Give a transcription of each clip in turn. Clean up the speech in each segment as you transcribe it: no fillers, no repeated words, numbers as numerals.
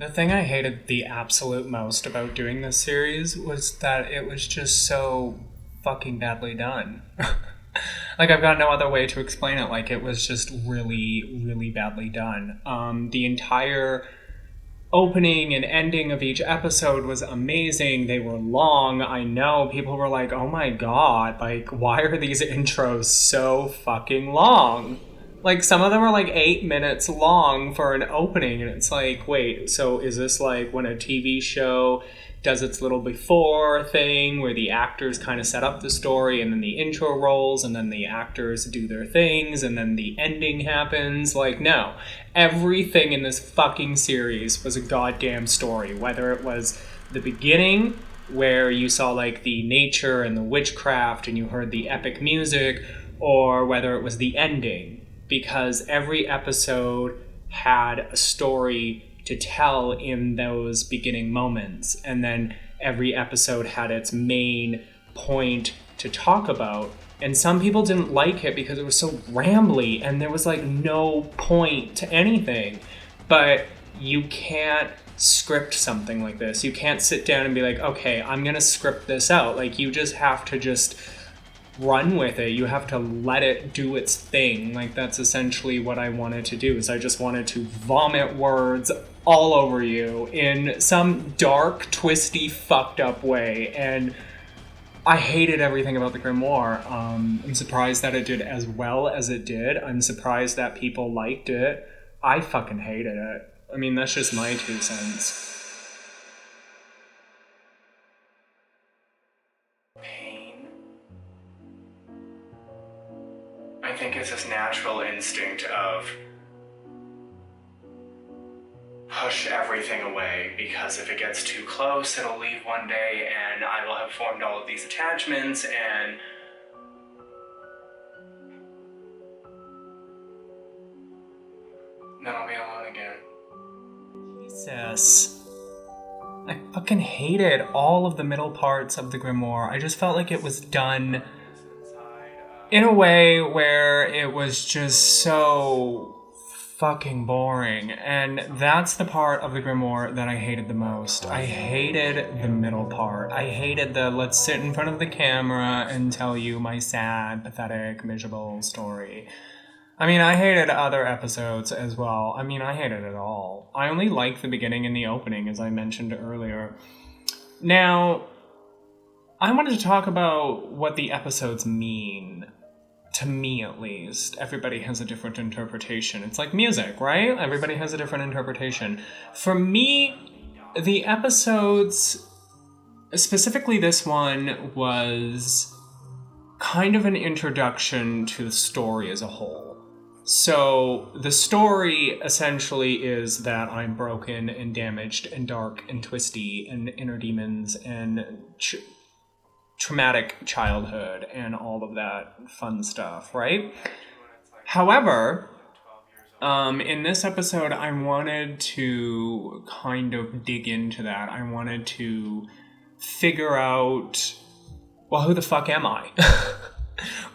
The thing I hated the absolute most about doing this series was that it was just so fucking badly done. Like, I've got no other way to explain it. Like, it was just really, really badly done. The entire opening and ending of each episode was amazing. They were long. I know people were like, oh my god, like, why are these intros so fucking long? Like, some of them are like 8 minutes long for an opening, and it's like, wait, so is this like when a TV show does its little before thing where the actors kind of set up the story and then the intro rolls and then the actors do their things and then the ending happens? Like, no. Everything in this fucking series was a goddamn story, whether it was the beginning where you saw like the nature and the witchcraft and you heard the epic music, or whether it was the ending, because every episode had a story to tell in those beginning moments, and then every episode had its main point to talk about. And some people didn't like it because it was so rambly and there was like no point to anything. But you can't script something like this. You can't sit down and be like, okay, I'm gonna script this out. Like, you just have to just run with it. You have to let it do its thing. Like, that's essentially what I wanted to do. Is I just wanted to vomit words all over you in some dark, twisty, fucked up way. And I hated everything about the Grimoire. I'm surprised that it did as well as it did. I'm surprised that people liked it. I fucking hated it. I mean, that's just my 2 cents. Pain. I think it's this natural instinct of push everything away, because if it gets too close, it'll leave one day and I will have formed all of these attachments and then I'll be alone again. Jesus. I fucking hated all of the middle parts of the Grimoire. I just felt like it was done in a way where it was just so fucking boring, and that's the part of the Grimoire that I hated the most. I hated the middle part. I hated the let's sit in front of the camera and tell you my sad, pathetic, miserable story. I mean, I hated other episodes as well. I mean, I hated it all. I only liked the beginning and the opening, as I mentioned earlier. Now, I wanted to talk about what the episodes mean. To me, at least. Everybody has a different interpretation. It's like music, right? Everybody has a different interpretation. For me, the episodes, specifically this one, was kind of an introduction to the story as a whole. So the story essentially is that I'm broken and damaged and dark and twisty and inner demons and traumatic childhood and all of that fun stuff, right? However, in this episode, I wanted to kind of dig into that. I wanted to figure out, well, who the fuck am I?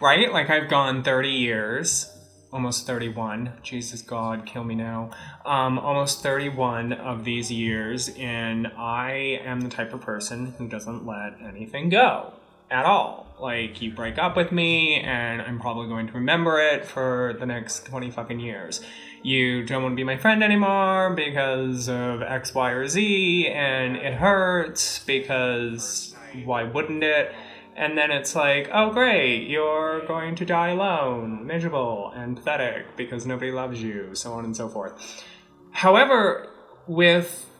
Right? Like, I've gone 30 years, almost 31. Jesus God, kill me now. Almost 31 of these years, and I am the type of person who doesn't let anything go at all. Like, you break up with me, and I'm probably going to remember it for the next 20 fucking years. You don't want to be my friend anymore because of X, Y, or Z, and it hurts because why wouldn't it? And then it's like, oh great, you're going to die alone, miserable, and pathetic because nobody loves you, so on and so forth. However, with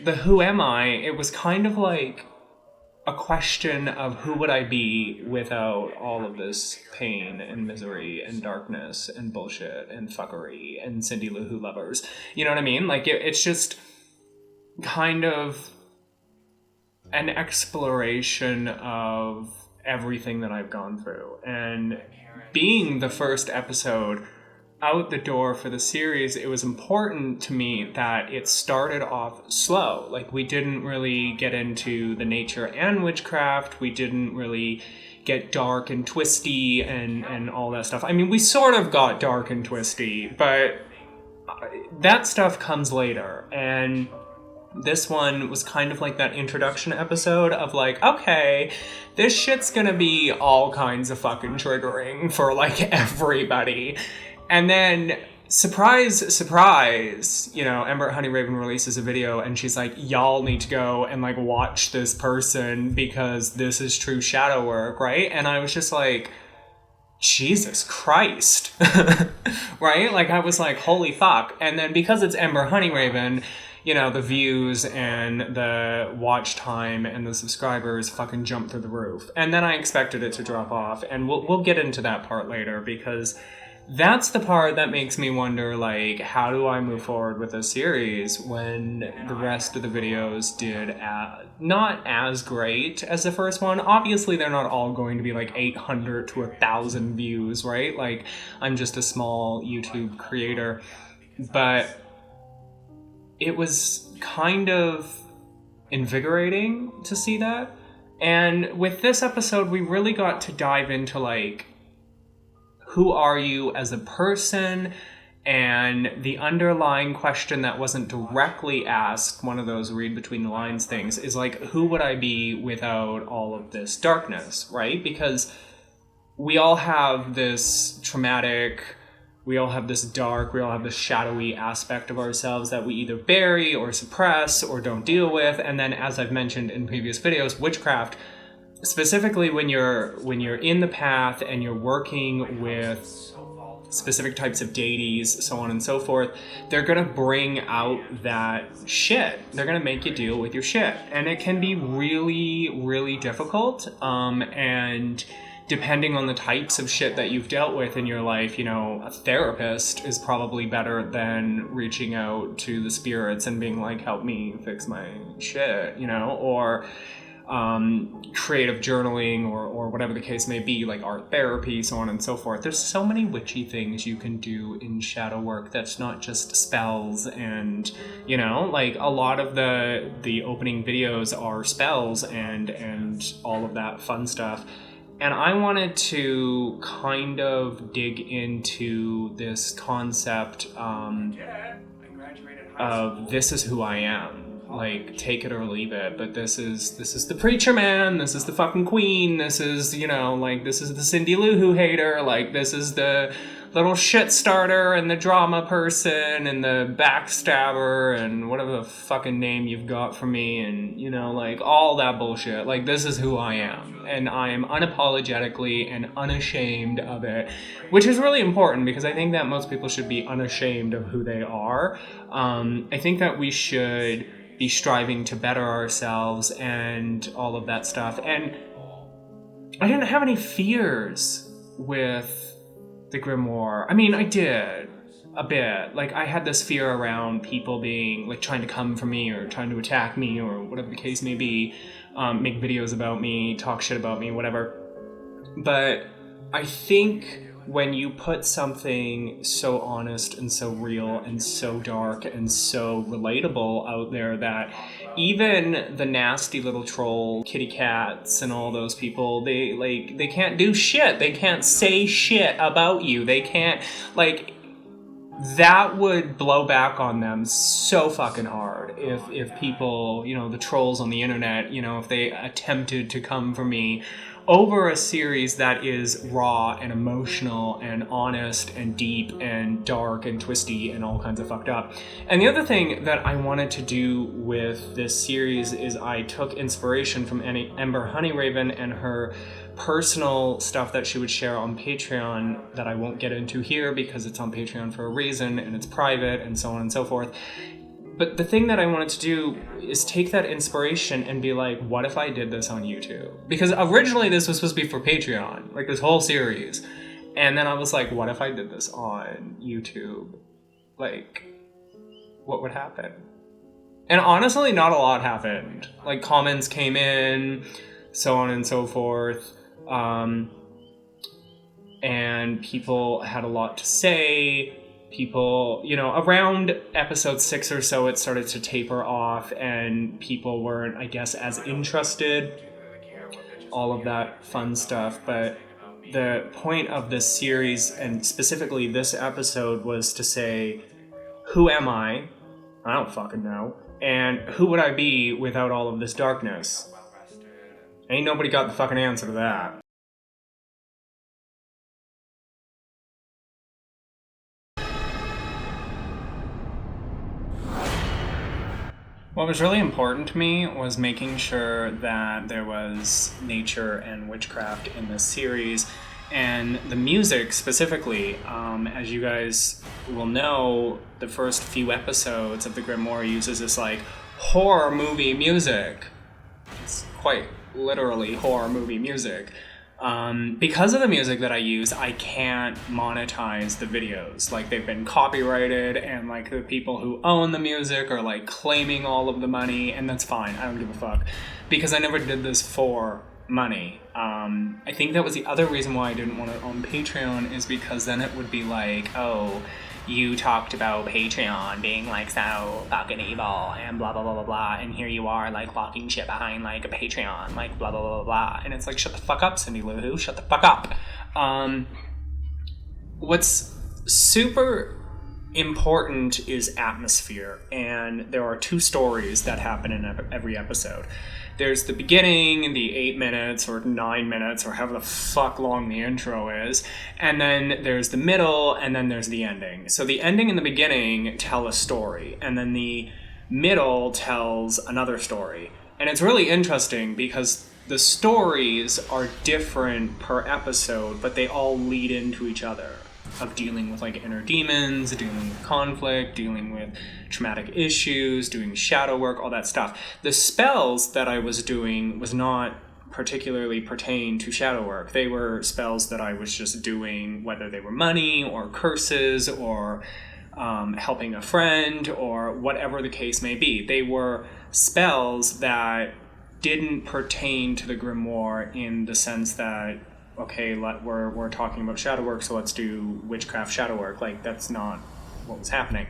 the Who Am I, it was kind of like a question of who would I be without all of this pain and misery and darkness and bullshit and fuckery and Cindy Lou Who lovers. You know what I mean? Like, it's just kind of an exploration of everything that I've gone through. And being the first episode out the door for the series, it was important to me that it started off slow. Like, we didn't really get into the nature and witchcraft. We didn't really get dark and twisty and all that stuff. I mean, we sort of got dark and twisty, but that stuff comes later. And This one was kind of like that introduction episode of like, okay, this shit's gonna be all kinds of fucking triggering for like everybody. And then, surprise, surprise, you know, Ember Honeyraven releases a video and she's like, y'all need to go and like watch this person because this is true shadow work, right? And I was just like, Jesus Christ. Right? Like, I was like, holy fuck. And then because it's Ember Honeyraven, you know, the views and the watch time and the subscribers fucking jump through the roof. And then I expected it to drop off. And we'll get into that part later, because that's the part that makes me wonder, like, how do I move forward with a series when the rest of the videos did not as great as the first one? Obviously, they're not all going to be like 800 to 1,000 views, right? Like, I'm just a small YouTube creator. But it was kind of invigorating to see that. And with this episode, we really got to dive into, like, who are you as a person? And the underlying question that wasn't directly asked, one of those read between the lines things, is like, who would I be without all of this darkness, right? Because we all have this traumatic, we all have this dark, we all have this shadowy aspect of ourselves that we either bury or suppress or don't deal with. And then, as I've mentioned in previous videos, witchcraft, specifically when you're in the path and you're working with specific types of deities, so on and so forth, they're gonna bring out that shit. They're gonna make you deal with your shit. And it can be really, really difficult. And depending on the types of shit that you've dealt with in your life, you know, a therapist is probably better than reaching out to the spirits and being like, help me fix my shit, you know, or creative journaling or whatever the case may be, like art therapy, so on and so forth. There's so many witchy things you can do in shadow work that's not just spells. And, you know, like a lot of the opening videos are spells and all of that fun stuff. And I wanted to kind of dig into this concept of this is who I am. Like, take it or leave it, but this is the preacher man, this is the fucking queen, this is, you know, like, this is the Cindy Lou Who hater, like, this is the little shit starter and the drama person and the backstabber and whatever the fucking name you've got for me, and, you know, like, all that bullshit. Like, this is who I am, and I am unapologetically and unashamed of it, which is really important, because I think that most people should be unashamed of who they are. I think that we should be striving to better ourselves and all of that stuff. And I didn't have any fears with the Grimoire. I mean, I did a bit. Like, I had this fear around people being, like, trying to come for me or trying to attack me or whatever the case may be, make videos about me, talk shit about me, whatever. But I think when you put something so honest and so real and so dark and so relatable out there, that even the nasty little troll kitty cats and all those people, they can't do shit. They can't say shit about you. They can't, like, that would blow back on them so fucking hard if people, you know, the trolls on the internet, you know, if they attempted to come for me over a series that is raw and emotional and honest and deep and dark and twisty and all kinds of fucked up. And the other thing that I wanted to do with this series is I took inspiration from Ember Honeyraven and her personal stuff that she would share on Patreon that I won't get into here because it's on Patreon for a reason and it's private and so on and so forth. But the thing that I wanted to do is take that inspiration and be like, what if I did this on YouTube? Because originally this was supposed to be for Patreon, like this whole series. And then I was like, what if I did this on YouTube? Like, what would happen? And honestly, not a lot happened. Like, comments came in, so on and so forth. And people had a lot to say. People, you know, around episode 6 or so, it started to taper off and people weren't, I guess, as interested, all of that fun stuff. But the point of this series, and specifically this episode, was to say, who am I? I don't fucking know. And who would I be without all of this darkness? Ain't nobody got the fucking answer to that. What was really important to me was making sure that there was nature and witchcraft in this series, and the music specifically. As you guys will know, the first few episodes of the Grimoire uses this like horror movie music. It's quite literally horror movie music. Because of the music that I use, I can't monetize the videos. Like, they've been copyrighted, and like the people who own the music are like claiming all of the money, and that's fine. I don't give a fuck, because I never did this for money. I think that was the other reason why I didn't want it on Patreon, is because then it would be like, oh, you talked about Patreon being like so fucking evil and blah blah blah blah blah, and here you are like locking shit behind like a Patreon, like blah blah blah blah blah, and it's like, shut the fuck up, Cindy Lou Who, shut the fuck up. What's super important is atmosphere, and there are two stories that happen in every episode. There's the beginning, the 8 minutes or 9 minutes or however the fuck long the intro is, and then there's the middle, and then there's the ending. So the ending and the beginning tell a story, and then the middle tells another story. And it's really interesting because the stories are different per episode, but they all lead into each other, of dealing with like inner demons, dealing with conflict, dealing with traumatic issues, doing shadow work, all that stuff. The spells that I was doing was not particularly pertain to shadow work. They were spells that I was just doing, whether they were money or curses or helping a friend or whatever the case may be. They were spells that didn't pertain to the grimoire in the sense that, okay, we're talking about shadow work, so let's do witchcraft shadow work. Like, that's not what was happening.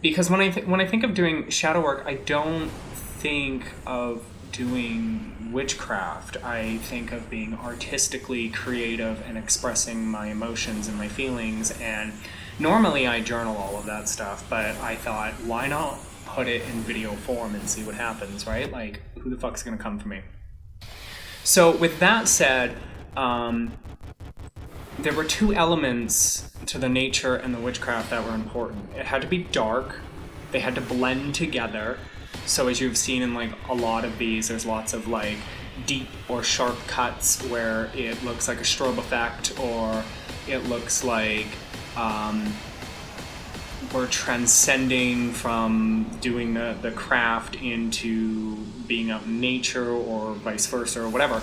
Because when I think of doing shadow work, I don't think of doing witchcraft. I think of being artistically creative and expressing my emotions and my feelings. And normally I journal all of that stuff, but I thought, why not put it in video form and see what happens, right? Like, who the fuck's gonna come for me? So with that said, there were two elements to the nature and the witchcraft that were important. It had to be dark. They had to blend together. So as you've seen in like a lot of these, there's lots of like deep or sharp cuts where it looks like a strobe effect, or it looks like we're transcending from doing the craft into being out in nature, or vice versa, or whatever.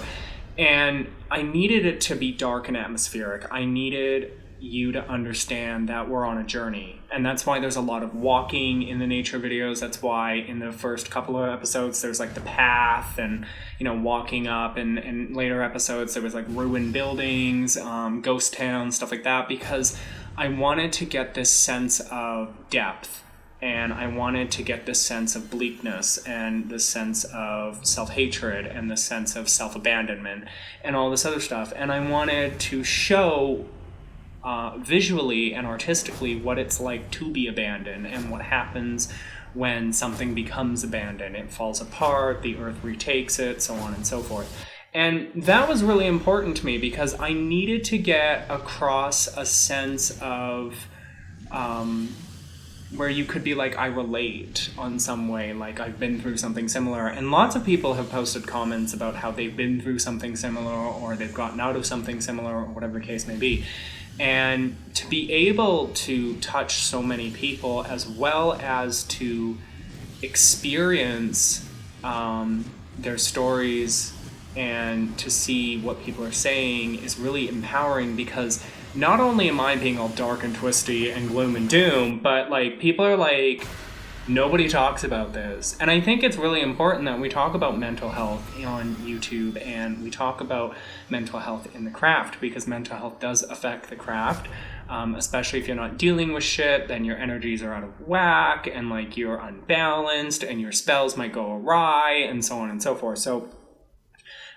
And I needed it to be dark and atmospheric. I needed you to understand that we're on a journey. And that's why there's a lot of walking in the nature videos. That's why in the first couple of episodes there's like the path and, you know, walking up, and later episodes there was like ruined buildings, ghost towns, stuff like that, because I wanted to get this sense of depth. And I wanted to get this sense of bleakness and this sense of self-hatred and the sense of self-abandonment and all this other stuff. And I wanted to show visually and artistically what it's like to be abandoned and what happens when something becomes abandoned. It falls apart, the earth retakes it, so on and so forth. And that was really important to me because I needed to get across a sense of where you could be like, I relate on some way, like I've been through something similar. And lots of people have posted comments about how they've been through something similar, or they've gotten out of something similar, or whatever the case may be. And to be able to touch so many people, as well as to experience their stories and to see what people are saying, is really empowering, because not only am I being all dark and twisty and gloom and doom, but like people are like, nobody talks about this. And I think it's really important that we talk about mental health on YouTube, and we talk about mental health in the craft, because mental health does affect the craft. Especially if you're not dealing with shit, then your energies are out of whack, and like you're unbalanced, and your spells might go awry, and so on and so forth. So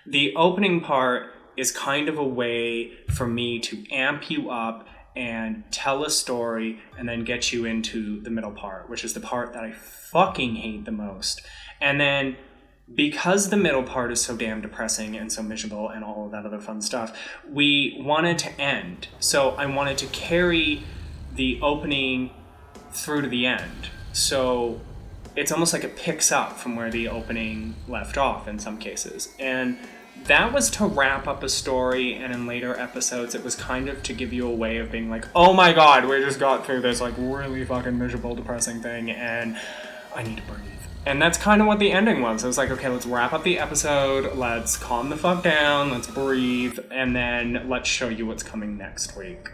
the opening part is kind of a way for me to amp you up and tell a story and then get you into the middle part, which is the part that I fucking hate the most. And then because the middle part is so damn depressing and so miserable and all of that other fun stuff, we wanted to end. So I wanted to carry the opening through to the end. So it's almost like it picks up from where the opening left off in some cases. And that was to wrap up a story, and in later episodes it was kind of to give you a way of being like, oh my god, we just got through this like really fucking miserable, depressing thing, and I need to breathe. And that's kind of what the ending was. It was like, okay, let's wrap up the episode, let's calm the fuck down, let's breathe, and then let's show you what's coming next week.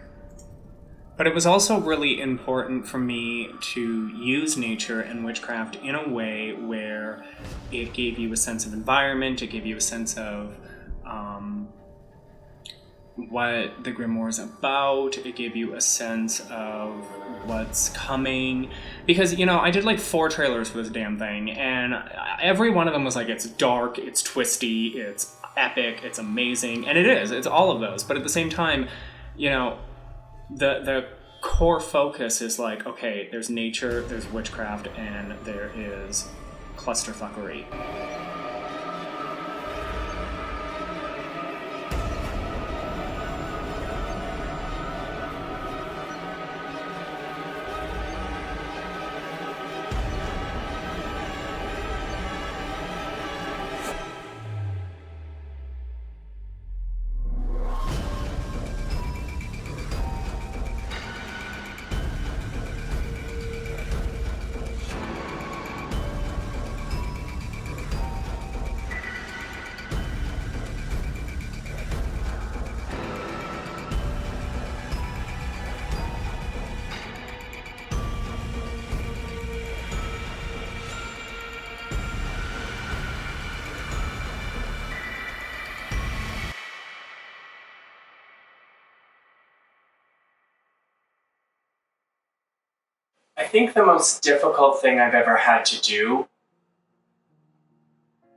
But it was also really important for me to use nature and witchcraft in a way where it gave you a sense of environment, it gave you a sense of what the Grimoire is about, it gave you a sense of what's coming. Because, you know, I did like 4 trailers for this damn thing, and every one of them was like, it's dark, it's twisty, it's epic, it's amazing, and it is, it's all of those. But at the same time, you know, the core focus is like, okay, there's nature, there's witchcraft, and there is clusterfuckery. I think the most difficult thing I've ever had to do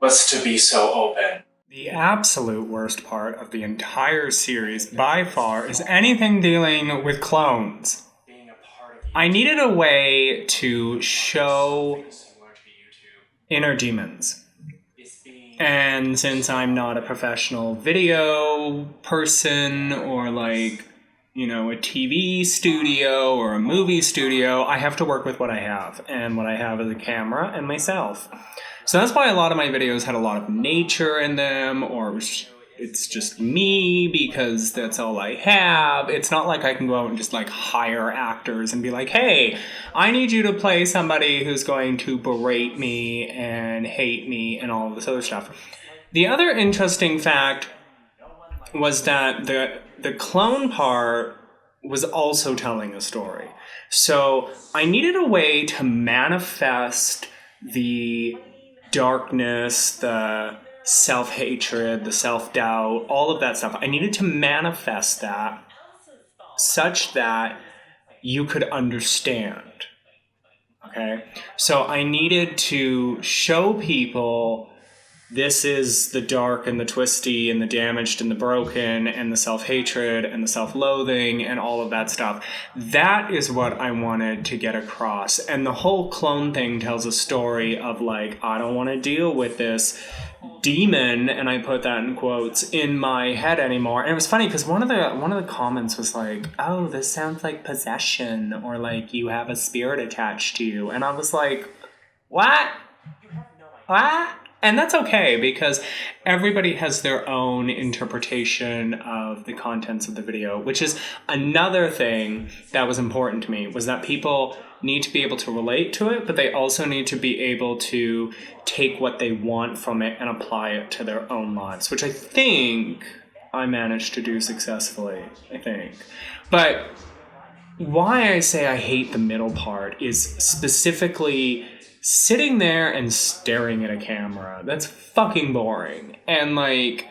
was to be so open. The absolute worst part of the entire series, by far, is anything dealing with clones. I needed a way to show inner demons. And since I'm not a professional video person or like, you know, a TV studio or a movie studio, I have to work with what I have. And what I have is a camera and myself. So that's why a lot of my videos had a lot of nature in them, or it's just me because that's all I have. It's not like I can go out and just like hire actors and be like, hey, I need you to play somebody who's going to berate me and hate me and all of this other stuff. The other interesting fact was that the clone part was also telling a story. So I needed a way to manifest the darkness, the self-hatred, the self-doubt, all of that stuff. I needed to manifest that such that you could understand. Okay? So I needed to show people this is the dark and the twisty and the damaged and the broken and the self-hatred and the self-loathing and all of that stuff. That is what I wanted to get across. And the whole clone thing tells a story of like, I don't want to deal with this demon, and I put that in quotes, in my head anymore. And it was funny because one of the comments was like, oh, this sounds like possession, or like you have a spirit attached to you. And I was like, what? What? And that's okay, because everybody has their own interpretation of the contents of the video, which is another thing that was important to me, was that people need to be able to relate to it, but they also need to be able to take what they want from it and apply it to their own lives, which I think I managed to do successfully, I think. But why I say I hate the middle part is specifically sitting there and staring at a camera. That's fucking boring. And like,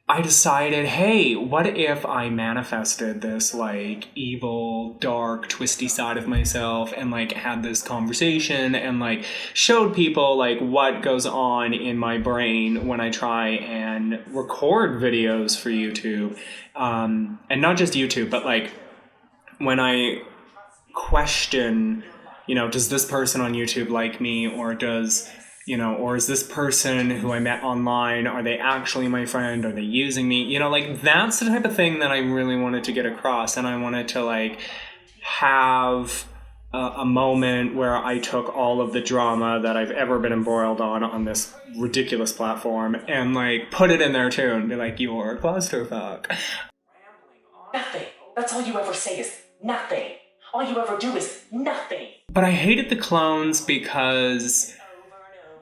I decided, hey, what if I manifested this like evil, dark, twisty side of myself and like had this conversation and like showed people like what goes on in my brain when I try and record videos for YouTube. And not just YouTube, but like when I question, does this person on YouTube like me, or or is this person who I met online, are they actually my friend? Are they using me? That's the type of thing that I really wanted to get across. And I wanted to have a moment where I took all of the drama that I've ever been embroiled on this ridiculous platform, and put it in there too, and be like, you're a clusterfuck. Nothing. That's all you ever say is nothing. All you ever do is nothing. But I hated the clones because,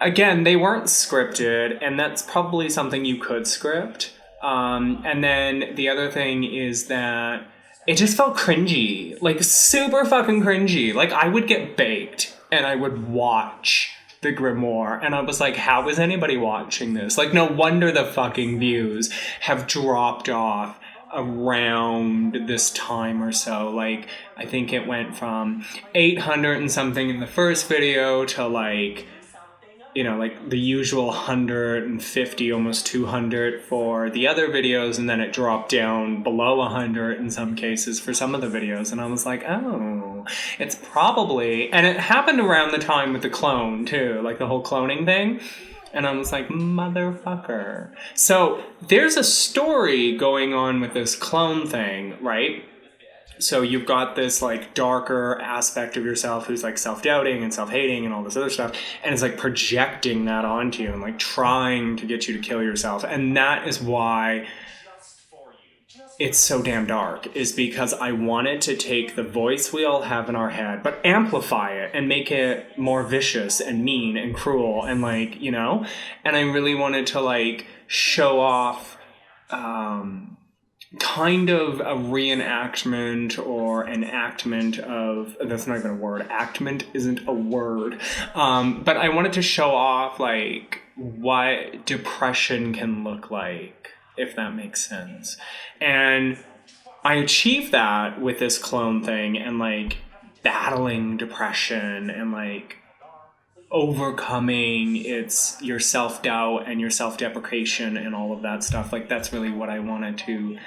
again, they weren't scripted, and that's probably something you could script. And then the other thing is that it just felt cringy. Super fucking cringy. I would get baked, and I would watch the Grimoire, and I was like, how is anybody watching this? No wonder the fucking views have dropped off around this time or so. I think it went from 800 and something in the first video to the usual 150, almost 200 for the other videos, and then it dropped down below 100 in some cases for some of the videos, and I was like, oh, it's probably... And it happened around the time with the clone, too, the whole cloning thing, and I was like, motherfucker. So there's a story going on with this clone thing, right? So you've got this darker aspect of yourself who's self-doubting and self-hating and all this other stuff, and it's projecting that onto you and trying to get you to kill yourself. And that is why it's so damn dark, is because I wanted to take the voice we all have in our head, but amplify it and make it more vicious and mean and cruel and and I really wanted to show off kind of a reenactment or enactment of... That's not even a word. Actment isn't a word. But I wanted to show off what depression can look like, if that makes sense. And I achieved that with this clone thing, and battling depression and overcoming your self-doubt and your self-deprecation and all of that stuff. That's really what I wanted to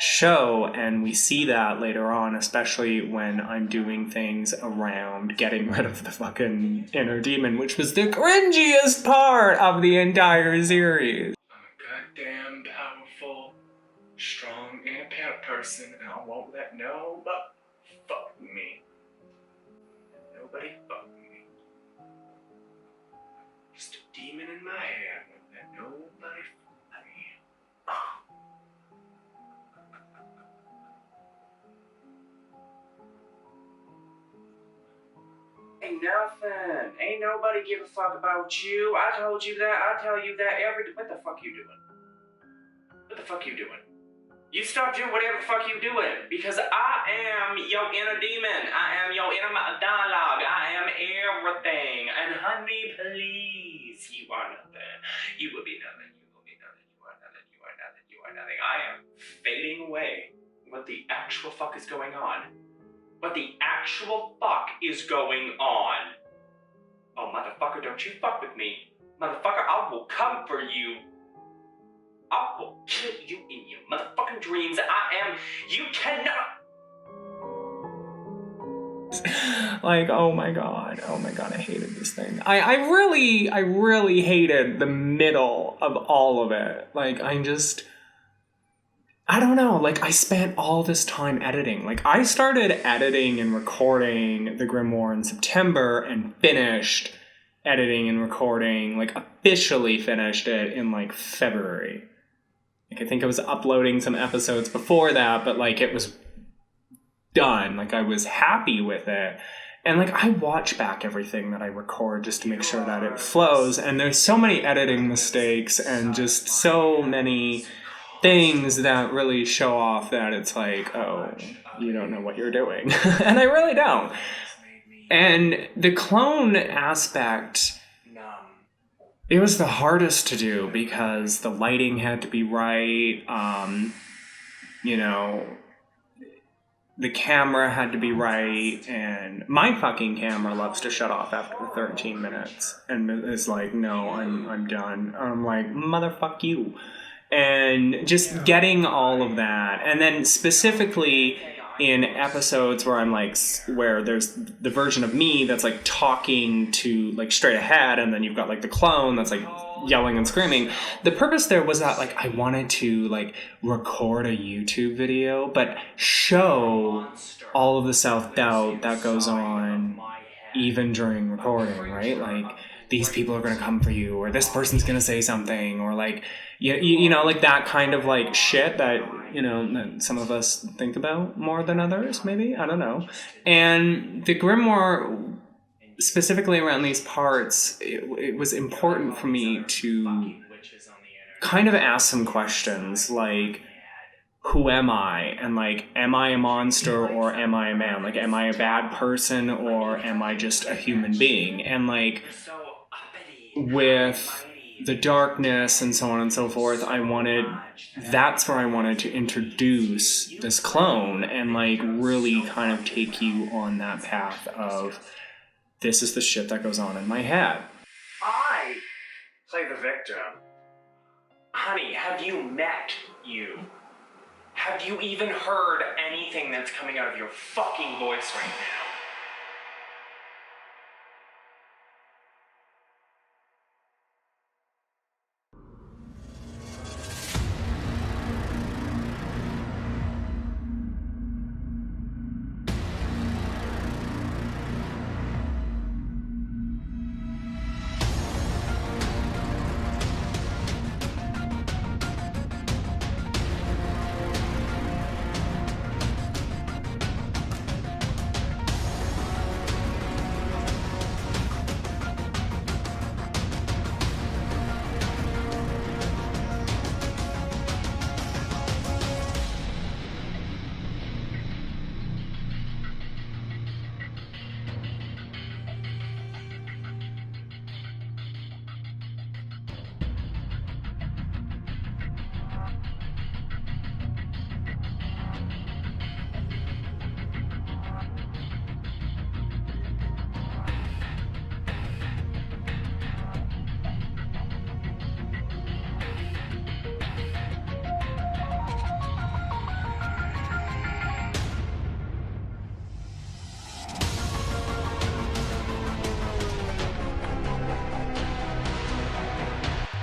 show, and we see that later on, especially when I'm doing things around getting rid of the fucking inner demon, which was the cringiest part of the entire series. I'm a goddamn powerful, strong, independent person, and I won't let nobody fuck me. Nobody fuck me. Just a demon in my head, won't let nobody fuck me. Ain't nothing. Ain't nobody give a fuck about you. I told you that. I tell you that every... What the fuck you doing? What the fuck you doing? You stop doing whatever the fuck you doing. Because I am your inner demon. I am your inner dialogue. I am everything. And honey, please, you are nothing. You will be nothing. You will be nothing. You are nothing. You are nothing. You are nothing. I am fading away. What the actual fuck is going on? What the actual fuck is going on? Oh, motherfucker, don't you fuck with me. Motherfucker, I will come for you. I will kill you in your motherfucking dreams. You cannot. Oh my god, I hated this thing. I really hated the middle of all of it. I don't know, I spent all this time editing. I started editing and recording the Grimoire in September and finished editing and recording, officially finished it in, February. I think I was uploading some episodes before that, but, it was done. I was happy with it. And, I watch back everything that I record just to make sure that it flows. And there's so many editing mistakes and just so many things that really show off that it's oh, you don't know what you're doing. And I really don't. And the clone aspect, it was the hardest to do because the lighting had to be right. The camera had to be right, and my fucking camera loves to shut off after 13 minutes and is no, I'm done. I'm motherfuck you. And just getting all of that. And then specifically in episodes where I'm like, where there's the version of me that's like talking to like straight ahead, and then you've got like the clone that's like yelling and screaming. The purpose there was that like I wanted to like record a YouTube video, but show all of the self-doubt that goes on even during recording, right? Like, these people are going to come for you, or this person's going to say something, or like, you know, like that kind of like shit that, you know, that some of us think about more than others, maybe, I don't know. And the Grimoire, specifically around these parts, it was important for me to kind of ask some questions like, who am I? And like, am I a monster or am I a man? Like, am I a bad person or am I just a human being? And like, with the darkness and so on and so forth, that's where I wanted to introduce this clone and like really kind of take you on that path of, this is the shit that goes on in my head. I play the victim. Honey, have you met you? Have you even heard anything that's coming out of your fucking voice right now?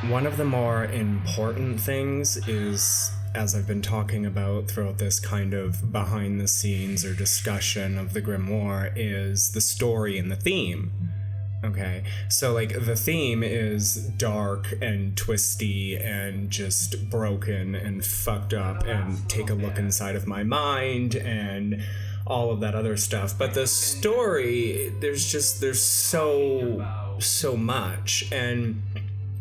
One of the more important things is, as I've been talking about throughout this kind of behind the scenes or discussion of the Grimoire, is the story and the theme. Okay, so like the theme is dark and twisty and just broken and fucked up and take a look inside of my mind and all of that other stuff. But the story, there's so much. And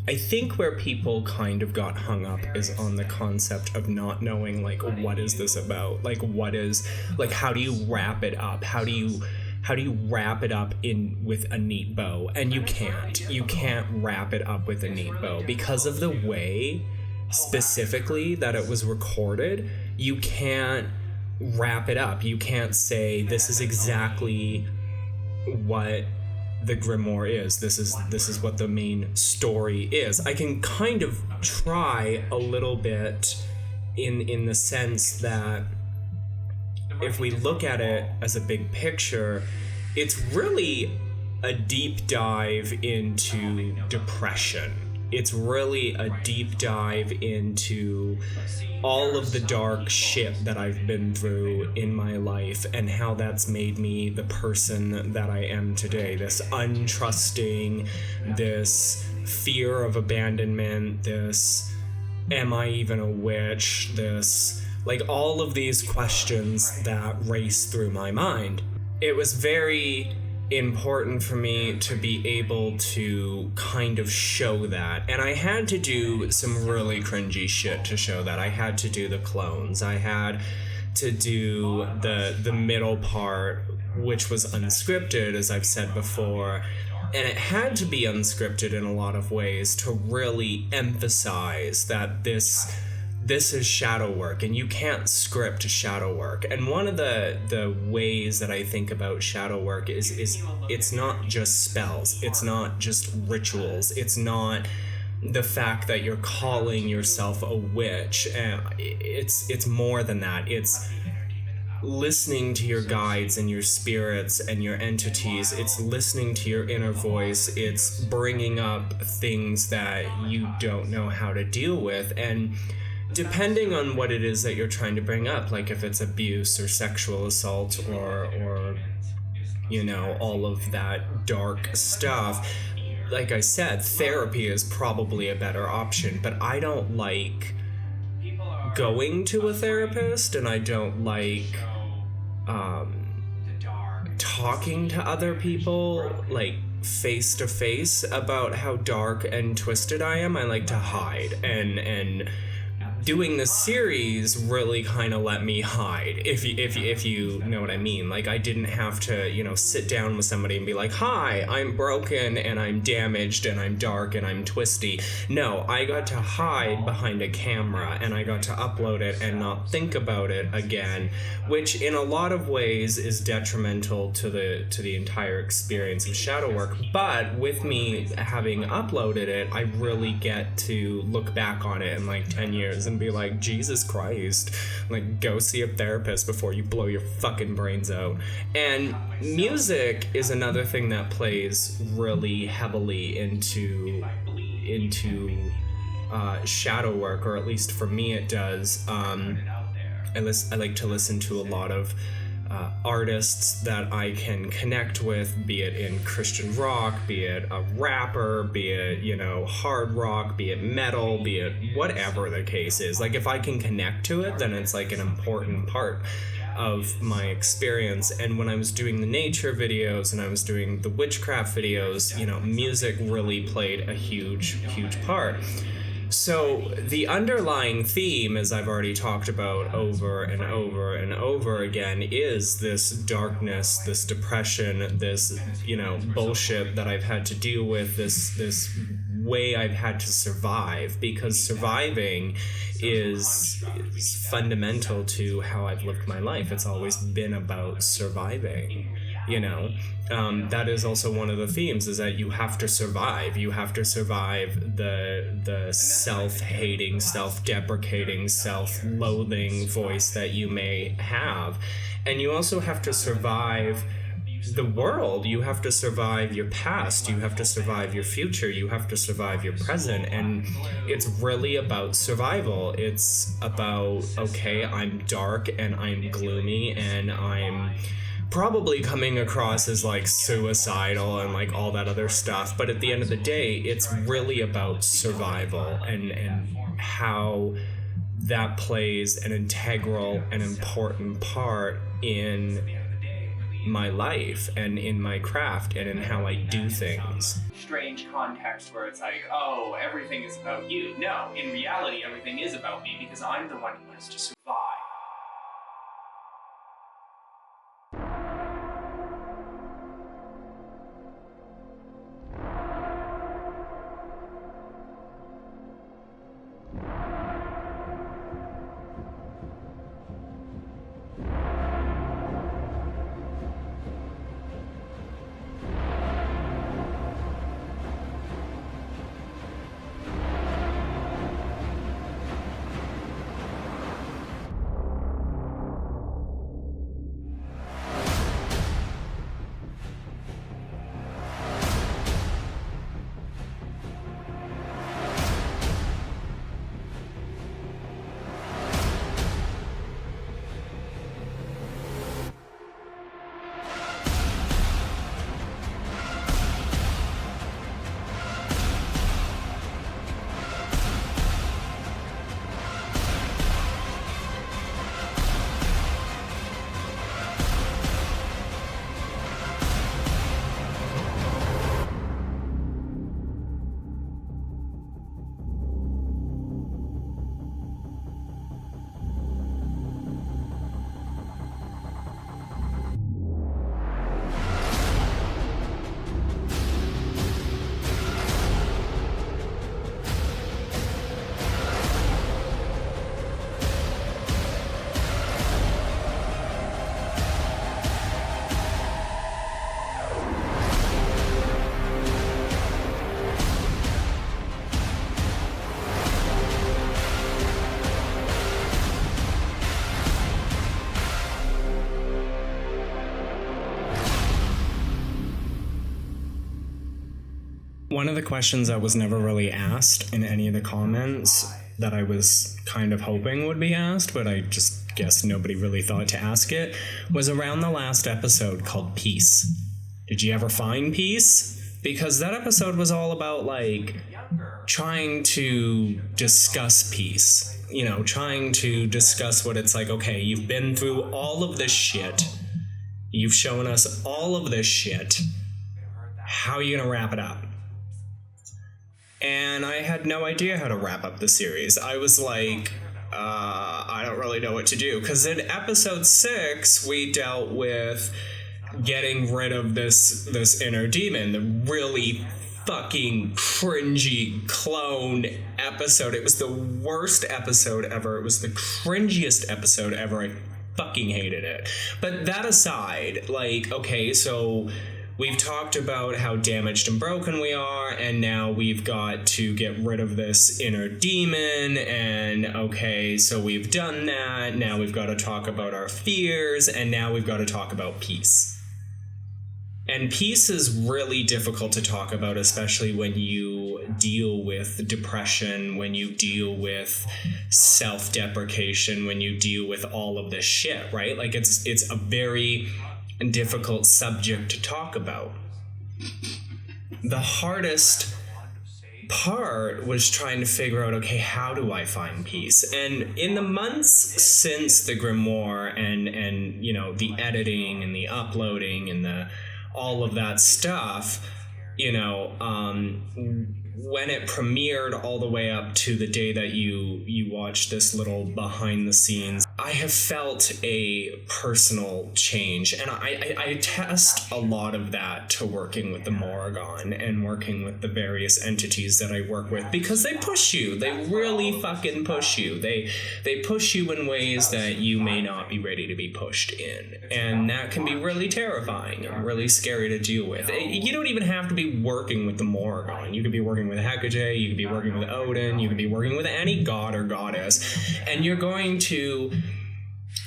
I think where people kind of got hung up is on the concept of not knowing, like, what is this about? Like, what is, like, how do you wrap it up? How do you wrap it up in with a neat bow? And you can't wrap it up with a neat bow because of the way specifically that it was recorded. You can't wrap it up. You can't say this is exactly what the Grimoire is. This is what the main story is. I can kind of try a little bit in the sense that if we look at it as a big picture, it's really a deep dive into depression. It's really a deep dive into all of the dark shit that I've been through in my life and how that's made me the person that I am today. This untrusting, this fear of abandonment, this am I even a witch, this, like, all of these questions that race through my mind. It was very important for me to be able to kind of show that, and I had to do some really cringy shit to show that. I had to do the clones, I had to do the middle part, which was unscripted, as I've said before, and it had to be unscripted in a lot of ways to really emphasize that this is shadow work, and you can't script shadow work. And one of the ways that I think about shadow work is it's not just spells, it's not just rituals, it's not the fact that you're calling yourself a witch. It's more than that. listening to your guides and your spirits and your entities. It's listening to your inner voice. It's bringing up things that you don't know how to deal with. And depending on what it is that you're trying to bring up, like if it's abuse or sexual assault or you know, all of that dark stuff, like I said, therapy is probably a better option, but I don't like going to a therapist, and I don't like talking to other people like face to face about how dark and twisted I am. I like to hide, and doing this series really kind of let me hide, if you know what I mean. Like, I didn't have to, you know, sit down with somebody and be like, hi, I'm broken and I'm damaged and I'm dark and I'm twisty. No, I got to hide behind a camera and I got to upload it and not think about it again, which in a lot of ways is detrimental to the entire experience of shadow work. But with me having uploaded it, I really get to look back on it in like 10 years and be like, Jesus Christ, like, go see a therapist before you blow your fucking brains out. And music is another thing that plays really heavily into shadow work, or at least for me it does. I like to listen to a lot of artists that I can connect with, be it in Christian rock, be it a rapper, be it, you know, hard rock, be it metal, be it whatever the case is. Like, if I can connect to it, then it's like an important part of my experience. And when I was doing the nature videos and I was doing the witchcraft videos, you know, music really played a huge part. So the underlying theme, as I've already talked about over and over and over again, is this darkness, this depression, this, you know, bullshit that I've had to deal with, this way I've had to survive, because surviving is fundamental to how I've lived my life. It's always been about surviving, you know. That is also one of the themes, is that you have to survive. You have to survive the self-hating, self-deprecating, self-loathing voice that you may have. And you also have to survive the world. You have to survive your past. You have to survive your future. You have to survive your present. And it's really about survival. It's about, okay, I'm dark and I'm gloomy and I'm probably coming across as like suicidal and like all that other stuff, but at the end of the day, it's really about survival and how that plays an integral and important part in my life and in my craft and in how I do things. Strange context where it's like, oh, everything is about you. No, in reality, everything is about me, because I'm the one who has to survive. One of the questions that was never really asked in any of the comments that I was kind of hoping would be asked, but I just guess nobody really thought to ask it, was around the last episode called Peace. Did you ever find peace? Because that episode was all about, like, trying to discuss peace. You know, trying to discuss what it's like, okay, you've been through all of this shit. You've shown us all of this shit. How are you gonna wrap it up? And I had no idea how to wrap up the series. I was like, I don't really know what to do. Because in episode 6, we dealt with getting rid of this inner demon, the really fucking cringy clone episode. It was the worst episode ever. It was the cringiest episode ever. I fucking hated it. But that aside, like, okay, so we've talked about how damaged and broken we are, and now we've got to get rid of this inner demon, and okay, so we've done that. Now we've got to talk about our fears, and now we've got to talk about peace. And peace is really difficult to talk about, especially when you deal with depression, when you deal with self-deprecation, when you deal with all of this shit, right? Like, it's a very difficult subject to talk about. The hardest part was trying to figure out, okay, how do I find peace? And in the months since the Grimoire and you know, the editing and the uploading and the all of that stuff, you know, when it premiered all the way up to the day that you watched this little behind the scenes, I have felt a personal change, and I attest a lot of that to working with the Morrigan and working with the various entities that I work with, because they push you. They really fucking push you. They push you in ways that you may not be ready to be pushed in, and that can be really terrifying and really scary to deal with. You don't even have to be working with the Morrigan. You could be working with Hecate, you could be working with Odin, you could be working with any god or goddess, and you're going to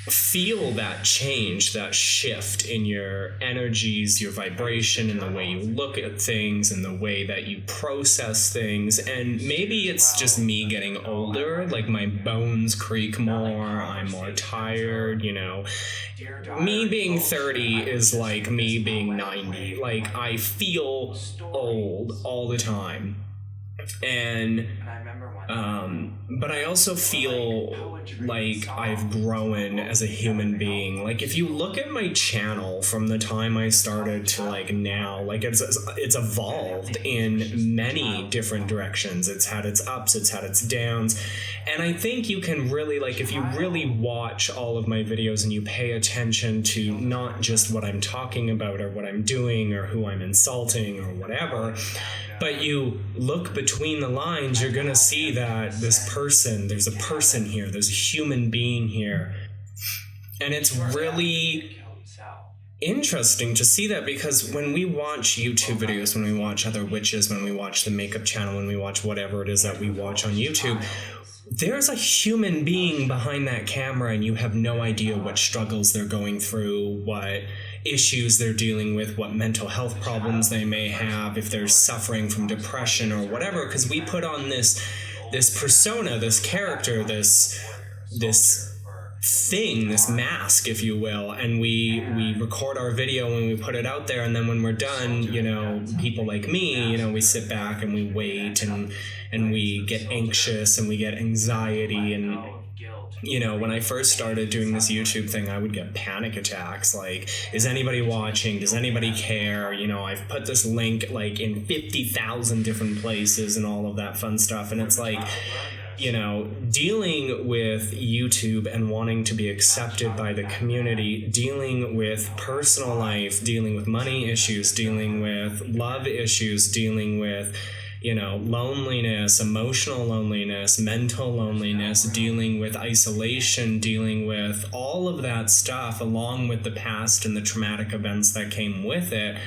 feel that change, that shift in your energies, your vibration, and the way you look at things and the way that you process things. And maybe it's just me getting older, like my bones creak more, I'm more tired, you know. Me being 30 is like me being 90. Like, I feel old all the time. And but I also feel like I've grown as a human being. Like, if you look at my channel from the time I started to like now, like it's evolved in many different directions. It's had its ups, it's had its downs, and I think you can really, like, if you really watch all of my videos and you pay attention to not just what I'm talking about or what I'm doing or who I'm insulting or whatever, but you look between the lines, you're gonna see that there's a person here, there's a human being here. And it's really interesting to see that, because when we watch YouTube videos, when we watch other witches, when we watch the makeup channel, when we watch whatever it is that we watch on YouTube, there's a human being behind that camera, and you have no idea what struggles they're going through, what issues they're dealing with, what mental health problems they may have, if they're suffering from depression or whatever, because we put on this persona, this character, this thing, this mask, if you will, and we record our video and we put it out there, and then when we're done, you know, people like me, you know, we sit back and we wait and we get anxious and we get anxiety. And you know, when I first started doing this YouTube thing, I would get panic attacks. Like, is anybody watching? Does anybody care? You know, I've put this link like in 50,000 different places and all of that fun stuff. And it's like, you know, dealing with YouTube and wanting to be accepted by the community, dealing with personal life, dealing with money issues, dealing with love issues, dealing with, you know, loneliness, emotional loneliness, mental loneliness, dealing with isolation, dealing with all of that stuff, along with the past and the traumatic events that came with it.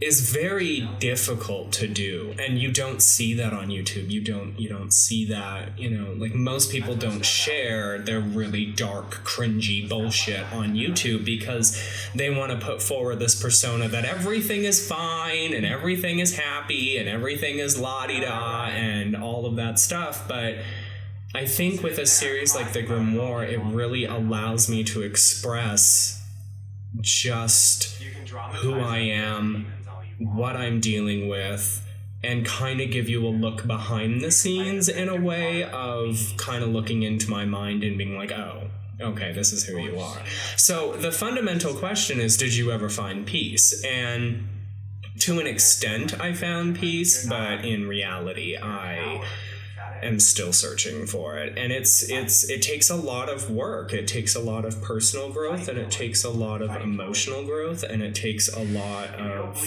is very difficult to do, and you don't see that on YouTube. You don't see that, like most people don't share their really dark, cringy bullshit on YouTube because they want to put forward this persona that everything is fine and everything is happy and everything is la-di-da and all of that stuff. But I think with a series like the Grimoire, it really allows me to express just who I am, what I'm dealing with, and kind of give you a look behind the scenes in a way of kind of looking into my mind and being like, oh, okay, this is who you are. So the fundamental question is, did you ever find peace? And to an extent, I found peace, but in reality, I am still searching for it. And it takes a lot of work. It takes a lot of personal growth, and it takes a lot of emotional growth, and it takes a lot of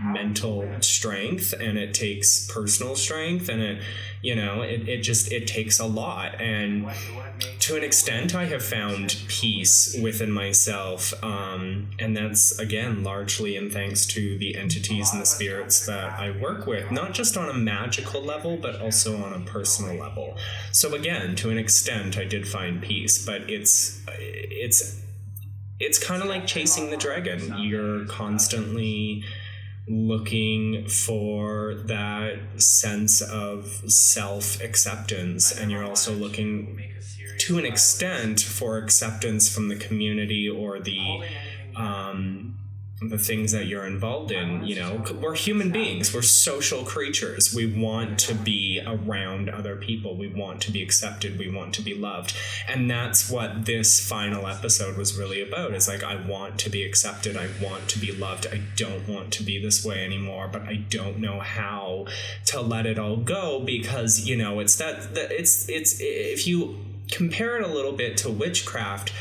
mental strength, and it takes personal strength, and it takes a lot. And to an extent, I have found peace within myself, and that's, again, largely in thanks to the entities and the spirits that I work with, not just on a magical level, but also on a personal level. So again, to an extent, I did find peace, but it's kind of like chasing the dragon. You're constantly looking for that sense of self-acceptance, and you're also looking to an extent for acceptance from the community or the things that you're involved in. We're human beings, we're social creatures. We want to be around other people, we want to be accepted, we want to be loved. And that's what this final episode was really about. Is like, I want to be accepted, I want to be loved, I don't want to be this way anymore, but I don't know how to let it all go, because it's if you compare it a little bit to witchcraft,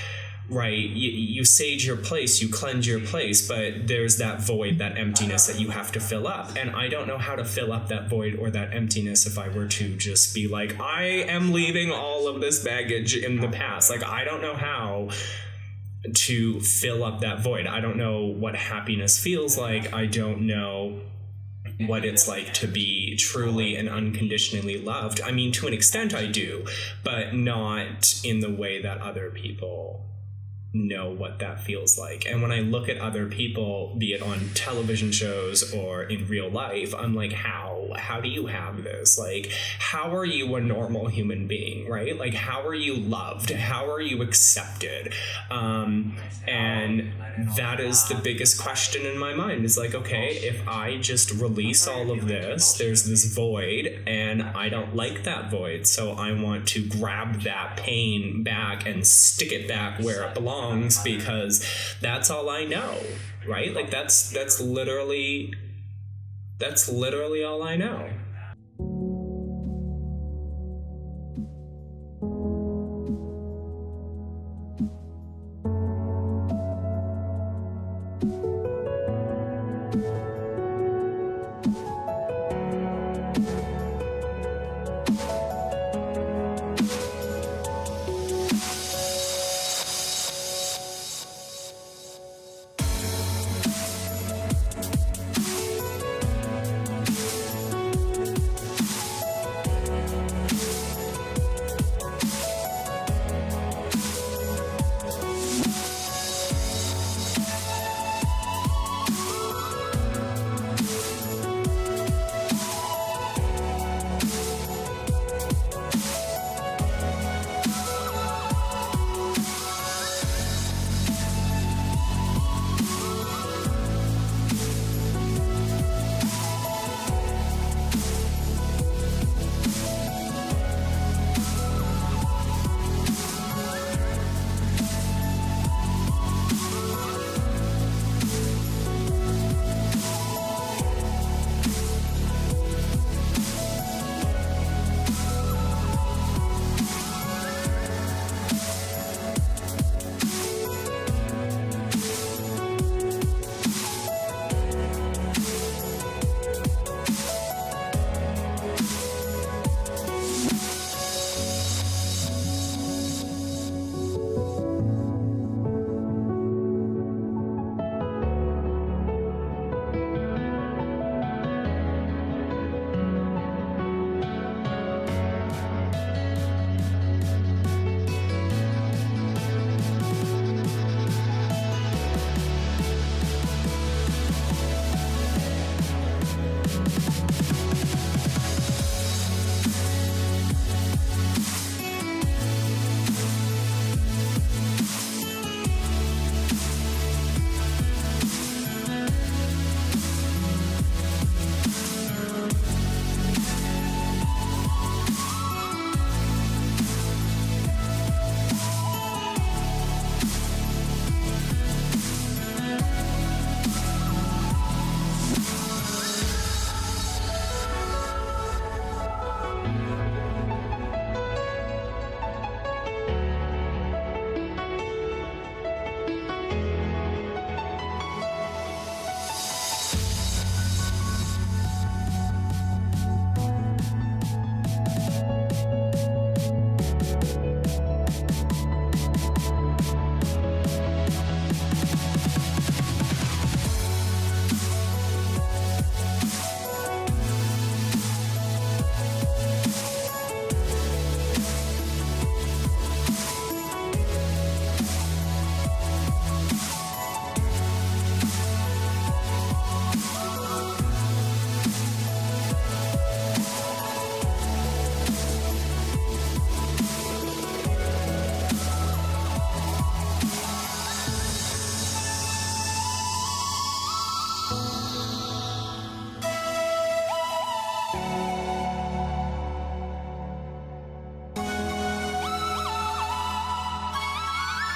right? You sage your place, you cleanse your place, but there's that void, that emptiness that you have to fill up. And I don't know how to fill up that void or that emptiness if I were to just be like, I am leaving all of this baggage in the past. Like, I don't know how to fill up that void. I don't know what happiness feels like. I don't know what it's like to be truly and unconditionally loved. I mean, to an extent I do, but not in the way that other people know what that feels like. And when I look at other people, be it on television shows or in real life, I'm like, how do you have this? Like, how are you a normal human being, right? Like, how are you loved? How are you accepted? And that is the biggest question in my mind, is like, okay, if I just release all of this, there's this void, and I don't like that void, so I want to grab that pain back and stick it back where it belongs, because that's all I know, right? Like, that's literally all I know.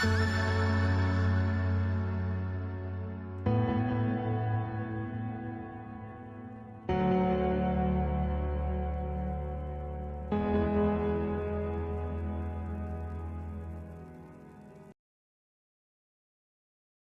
you.